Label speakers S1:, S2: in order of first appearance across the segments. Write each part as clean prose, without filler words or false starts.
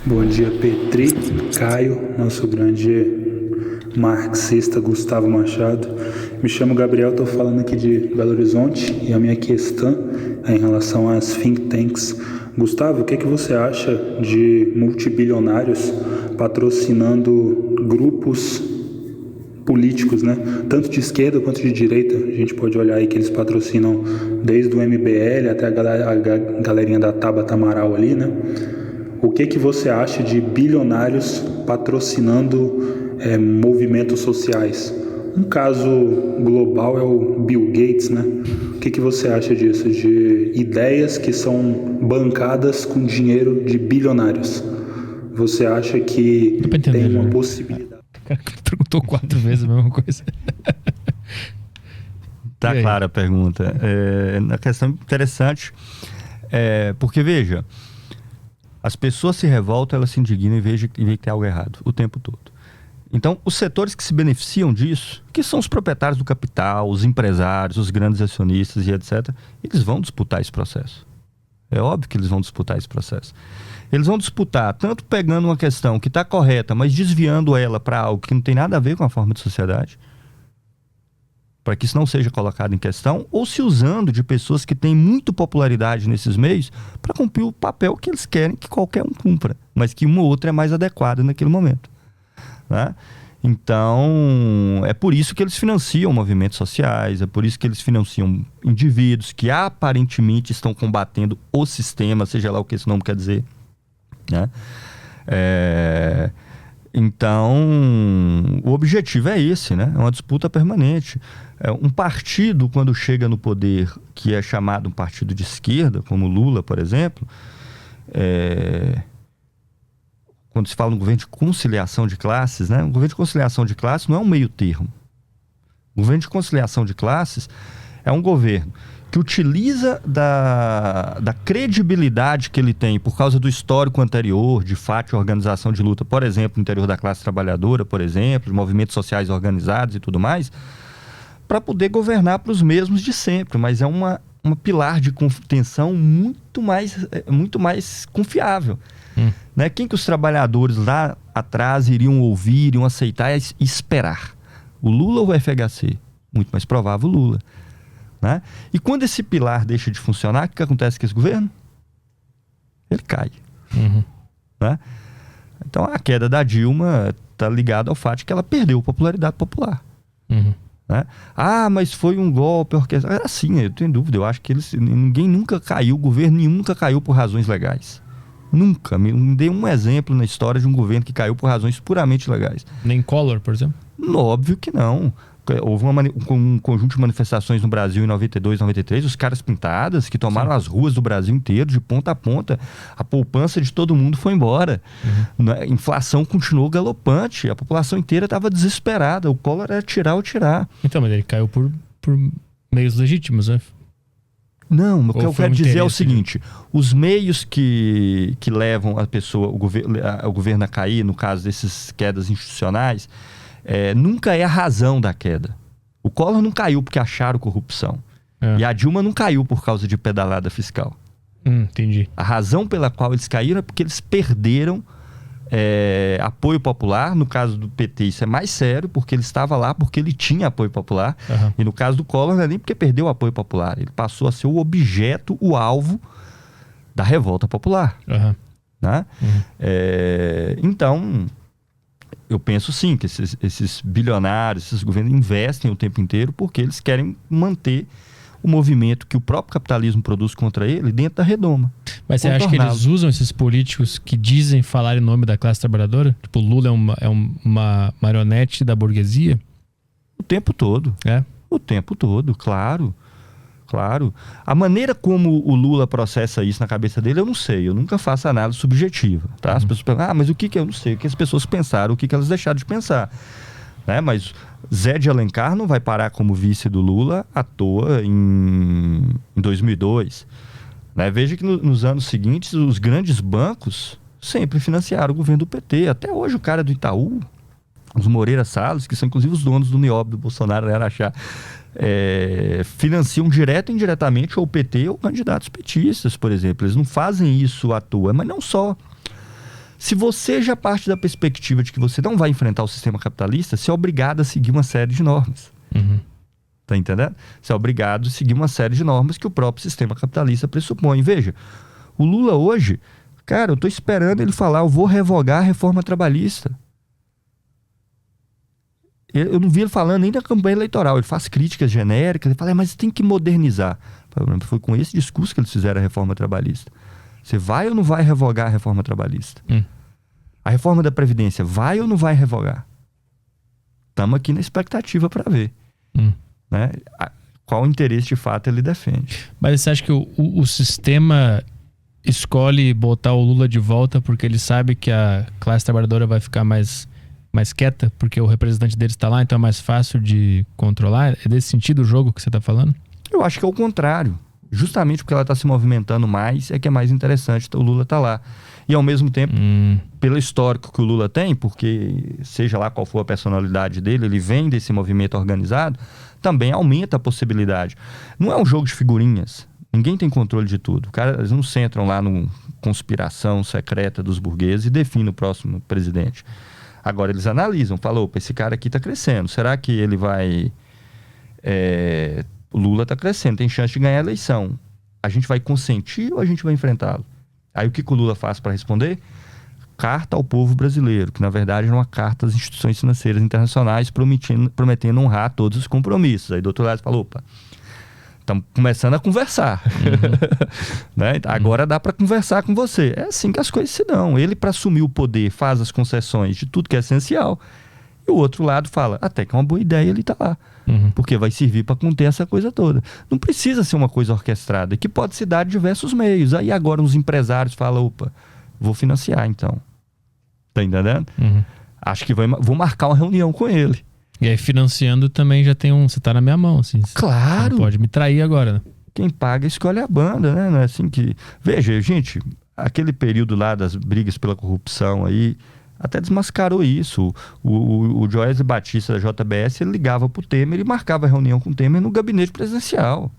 S1: Bom dia, Petri, Caio, nosso grande marxista Gustavo Machado. Me chamo Gabriel, estou falando aqui de Belo Horizonte e a minha questão é em relação às think tanks. Gustavo, o que você acha de multibilionários patrocinando grupos políticos, né? Tanto de esquerda quanto de direita? A gente pode olhar aí que eles patrocinam desde o MBL até a galerinha da Tabata Amaral ali, né? O que você acha de bilionários patrocinando movimentos sociais? Um caso global é o Bill Gates, né? O que você acha disso? De ideias que são bancadas com dinheiro de bilionários? Você acha que tem uma possibilidade?
S2: O cara perguntou 4 vezes a mesma coisa.
S3: Tá clara a pergunta. É uma questão interessante, porque, veja, as pessoas se revoltam, elas se indignam e veem que tem algo errado o tempo todo. Então, os setores que se beneficiam disso, que são os proprietários do capital, os empresários, os grandes acionistas e etc., eles vão disputar esse processo. É óbvio que eles vão disputar esse processo. Eles vão disputar tanto pegando uma questão que está correta, mas desviando ela para algo que não tem nada a ver com a forma de sociedade, para que isso não seja colocado em questão, ou se usando de pessoas que têm muita popularidade nesses meios para cumprir o papel que eles querem que qualquer um cumpra, mas que uma ou outra é mais adequada naquele momento, né? Então, é por isso que eles financiam movimentos sociais, é por isso que eles financiam indivíduos que aparentemente estão combatendo o sistema, seja lá o que esse nome quer dizer, né? Então, o objetivo é esse, né? É uma disputa permanente. Um partido, quando chega no poder, que é chamado um partido de esquerda, como Lula, por exemplo, quando se fala no governo de conciliação de classes, né? O governo de conciliação de classes não é um meio termo. O governo de conciliação de classes é um governo que utiliza da credibilidade que ele tem por causa do histórico anterior, de fato, organização de luta, por exemplo, no interior da classe trabalhadora, por exemplo, de movimentos sociais organizados e tudo mais, para poder governar para os mesmos de sempre. Mas é uma pilar de contenção muito mais confiável. Né? Quem que os trabalhadores lá atrás iriam ouvir, iriam aceitar e esperar? O Lula ou o FHC? Muito mais provável o Lula. Né? E quando esse pilar deixa de funcionar, o que acontece com esse governo? Ele cai. Né? Então a queda da Dilma está ligada ao fato de que ela perdeu popularidade popular. Né? Ah, mas foi um golpe orquestrado. Sim, eu tenho dúvida. Eu acho que ninguém nunca caiu, governo nenhum nunca caiu por razões legais. Nunca. Me dê um exemplo na história de um governo que caiu por razões puramente legais.
S2: Nem Collor, por exemplo?
S3: Óbvio que não. Houve um conjunto de manifestações no Brasil em 92, 93, os caras pintadas que tomaram as ruas do Brasil inteiro, de ponta a ponta. A poupança de todo mundo foi embora. A inflação continuou galopante, a população inteira estava desesperada. O Collor era tirar ou tirar.
S2: Então, mas ele caiu por meios legítimos, né?
S3: Não, o que eu quero dizer é o seguinte: os meios que levam a pessoa, o governo a cair, no caso dessas quedas institucionais, nunca é a razão da queda. O Collor não caiu porque acharam corrupção. E a Dilma não caiu por causa de pedalada fiscal.
S2: Entendi.
S3: A razão pela qual eles caíram é porque eles perderam apoio popular. No caso do PT isso é mais sério, porque ele estava lá porque ele tinha apoio popular. E no caso do Collor não é nem porque perdeu o apoio popular, ele passou a ser o objeto, o alvo da revolta popular. Né? Então eu penso sim que esses bilionários, esses governos investem o tempo inteiro porque eles querem manter o movimento que o próprio capitalismo produz contra ele dentro da redoma.
S2: Mas você acha que eles usam esses políticos que dizem falar em nome da classe trabalhadora? Tipo, o Lula é uma marionete da burguesia?
S3: O tempo todo. O tempo todo, claro. Claro. A maneira como o Lula processa isso na cabeça dele, eu não sei. Eu nunca faço análise subjetiva. Tá? As pessoas pensam, mas o que eu não sei? O que as pessoas pensaram, o que elas deixaram de pensar. Né? Mas Zé de Alencar não vai parar como vice do Lula à toa em 2002. Né? Veja que nos anos seguintes, os grandes bancos sempre financiaram o governo do PT. Até hoje o cara do Itaú, os Moreira Salles, que são inclusive os donos do Nióbio do Bolsonaro, né, Araxá, financiam direto e indiretamente ou o PT ou candidatos petistas, por exemplo. Eles não fazem isso à toa, mas não só. Se você já parte da perspectiva de que você não vai enfrentar o sistema capitalista, você é obrigado a seguir uma série de normas. Tá entendendo? Você é obrigado a seguir uma série de normas que o próprio sistema capitalista pressupõe. Veja, o Lula hoje, cara, eu tô esperando ele falar, eu vou revogar a reforma trabalhista. Eu não vi ele falando nem da campanha eleitoral. Ele faz críticas genéricas, ele fala, mas tem que modernizar. Foi com esse discurso que eles fizeram a reforma trabalhista. Você vai ou não vai revogar a reforma trabalhista? A reforma da Previdência, vai ou não vai revogar? Estamos aqui na expectativa para ver. Né? Qual interesse de fato ele defende.
S2: Mas você acha que o sistema escolhe botar o Lula de volta porque ele sabe que a classe trabalhadora vai ficar mais quieta, porque o representante deles está lá, então é mais fácil de controlar? É desse sentido o jogo que você está falando?
S3: Eu acho que é o contrário. Justamente porque ela está se movimentando mais, é que é mais interessante o Lula estar lá. E ao mesmo tempo, pelo histórico que o Lula tem, porque seja lá qual for a personalidade dele, ele vem desse movimento organizado, também aumenta a possibilidade. Não é um jogo de figurinhas. Ninguém tem controle de tudo. Eles não se entram lá numa conspiração secreta dos burgueses e definem o próximo presidente. Agora eles analisam, falam, opa, esse cara aqui está crescendo. Será que ele vai... O Lula está crescendo, tem chance de ganhar a eleição. A gente vai consentir ou a gente vai enfrentá-lo? Aí o que o Lula faz para responder? Carta ao povo brasileiro, que na verdade é uma carta às instituições financeiras internacionais prometendo honrar todos os compromissos. Aí do outro lado falou, opa, estamos começando a conversar. Né? Agora dá para conversar com você. É assim que as coisas se dão. Ele, para assumir o poder, faz as concessões de tudo que é essencial. E o outro lado fala, até que é uma boa ideia ele tá lá. Porque vai servir para conter essa coisa toda. Não precisa ser uma coisa orquestrada, que pode se dar de diversos meios. Aí agora os empresários falam, opa, vou financiar então. Tá entendendo? Acho que vou marcar uma reunião com ele.
S2: E aí financiando também já tem você tá na minha mão, assim.
S3: Claro!
S2: Você não pode me trair agora, né?
S3: Quem paga escolhe a banda, né? Não é assim que... Veja, gente, aquele período lá das brigas pela corrupção aí, até desmascarou isso. O Joesley Batista da JBS, ele ligava pro Temer e marcava reunião com o Temer no gabinete presidencial.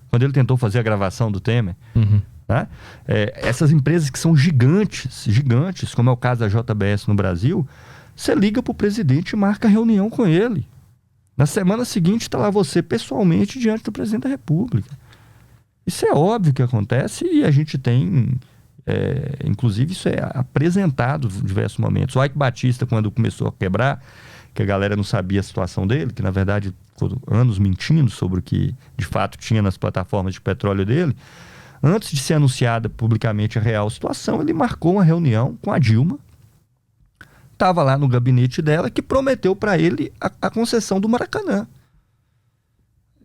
S3: Quando ele tentou fazer a gravação do Temer. Né? Essas empresas que são gigantes, como é o caso da JBS no Brasil, você liga pro presidente e marca reunião com ele. Na semana seguinte está lá você pessoalmente diante do presidente da República. Isso é óbvio que acontece e a gente tem... inclusive isso é apresentado em diversos momentos. O Ike Batista, quando começou a quebrar, que a galera não sabia a situação dele, que na verdade ficou anos mentindo sobre o que de fato tinha nas plataformas de petróleo dele, antes de ser anunciada publicamente a real situação, ele marcou uma reunião com a Dilma, estava lá no gabinete dela, que prometeu para ele a concessão do Maracanã.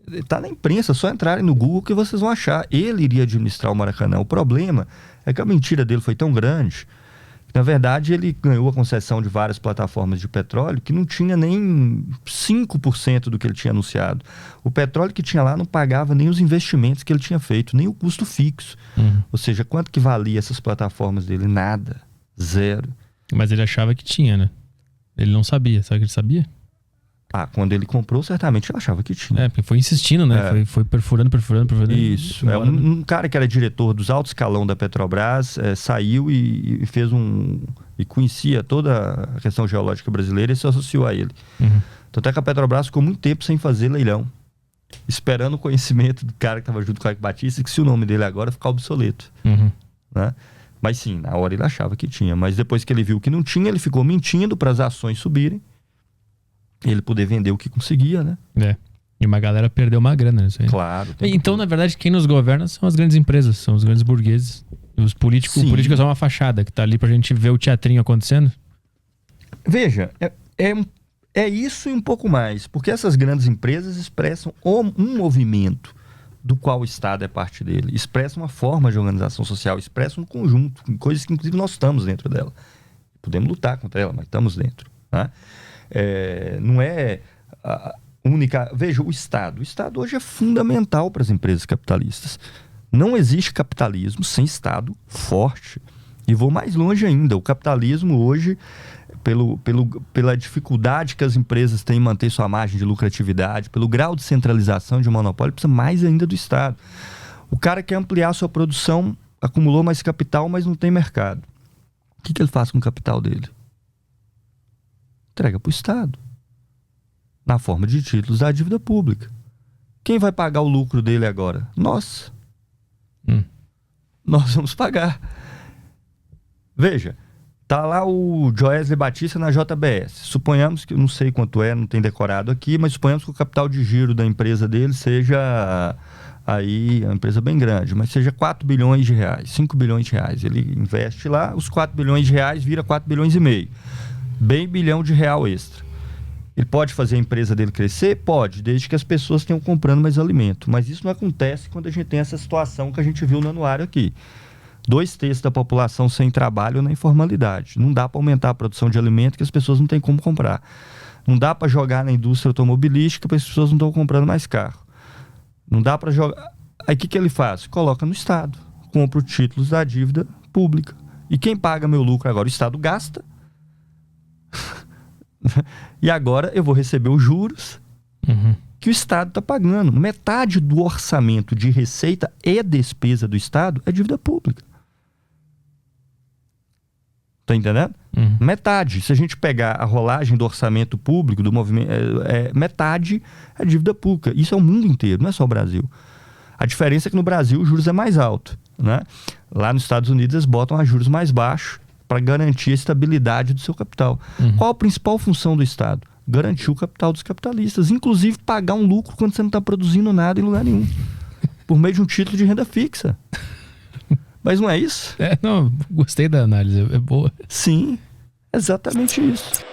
S3: Está na imprensa, só entrarem no Google que vocês vão achar. Ele iria administrar o Maracanã. O problema é que a mentira dele foi tão grande que, na verdade, ele ganhou a concessão de várias plataformas de petróleo que não tinha nem 5% do que ele tinha anunciado. O petróleo que tinha lá não pagava nem os investimentos que ele tinha feito, nem o custo fixo. Ou seja, quanto que valia essas plataformas dele? Nada. Zero.
S2: Mas ele achava que tinha, né? Ele não sabia. Sabe que ele sabia?
S3: Quando ele comprou, certamente ele achava que tinha.
S2: Porque foi insistindo, né? Foi perfurando.
S3: Isso. Um cara que era diretor dos altos escalão da Petrobras saiu e fez e conhecia toda a questão geológica brasileira e se associou a ele. Tanto é que a Petrobras ficou muito tempo sem fazer leilão, esperando o conhecimento do cara que estava junto com o Ike Batista, que se o nome dele agora ficar obsoleto. Né? Mas sim, na hora ele achava que tinha. Mas depois que ele viu que não tinha, ele ficou mentindo para as ações subirem. Ele poder vender o que conseguia, né?
S2: E uma galera perdeu uma grana nisso aí.
S3: Claro.
S2: Então, na verdade, quem nos governa são as grandes empresas, são os grandes burgueses. E os políticos, o político é só uma fachada que tá ali pra gente ver o teatrinho acontecendo.
S3: Veja, é isso e um pouco mais. Porque essas grandes empresas expressam um movimento do qual o Estado é parte dele. Expressam uma forma de organização social, expressam um conjunto, coisas que inclusive nós estamos dentro dela. Podemos lutar contra ela, mas estamos dentro. Né? Não é a única... Veja, o Estado hoje é fundamental para as empresas capitalistas. Não existe capitalismo sem Estado forte. E vou mais longe ainda. O capitalismo hoje, pela dificuldade que as empresas têm em manter sua margem de lucratividade, pelo grau de centralização de monopólio, precisa mais ainda do Estado. O cara quer ampliar sua produção, acumulou mais capital, mas não tem mercado. O que ele faz com o capital dele? Entrega para o Estado, na forma de títulos da dívida pública. Quem vai pagar o lucro dele agora? Nós. Nós vamos pagar. Veja, tá lá o Joesley Batista na JBS. Suponhamos que, não sei quanto não tem decorado aqui, mas suponhamos que o capital de giro da empresa dele seja aí, uma empresa bem grande, mas seja 4 bilhões de reais, 5 bilhões de reais. Ele investe lá, os 4 bilhões de reais vira 4 bilhões e meio. Bem bilhão de real extra. Ele pode fazer a empresa dele crescer? Pode, desde que as pessoas tenham comprando mais alimento. Mas isso não acontece quando a gente tem essa situação que a gente viu no anuário aqui. 2/3 da população sem trabalho na informalidade. Não dá para aumentar a produção de alimento que as pessoas não têm como comprar. Não dá para jogar na indústria automobilística porque as pessoas não estão comprando mais carro. Não dá para jogar... Aí o que ele faz? Coloca no Estado. Compra os títulos da dívida pública. E quem paga meu lucro agora? O Estado gasta. E agora eu vou receber os juros que o Estado está pagando. Metade do orçamento de receita e despesa do Estado é dívida pública. Tá entendendo? Metade. Se a gente pegar a rolagem do orçamento público, do movimento, metade é dívida pública. Isso é o mundo inteiro, não é só o Brasil. A diferença é que no Brasil os juros é mais alto, né? Lá nos Estados Unidos eles botam a juros mais baixos para garantir a estabilidade do seu capital. Qual a principal função do Estado? Garantir o capital dos capitalistas, inclusive pagar um lucro quando você não está produzindo nada em lugar nenhum, por meio de um título de renda fixa. Mas não é isso?
S2: Não, gostei da análise, é boa.
S3: Sim, exatamente isso.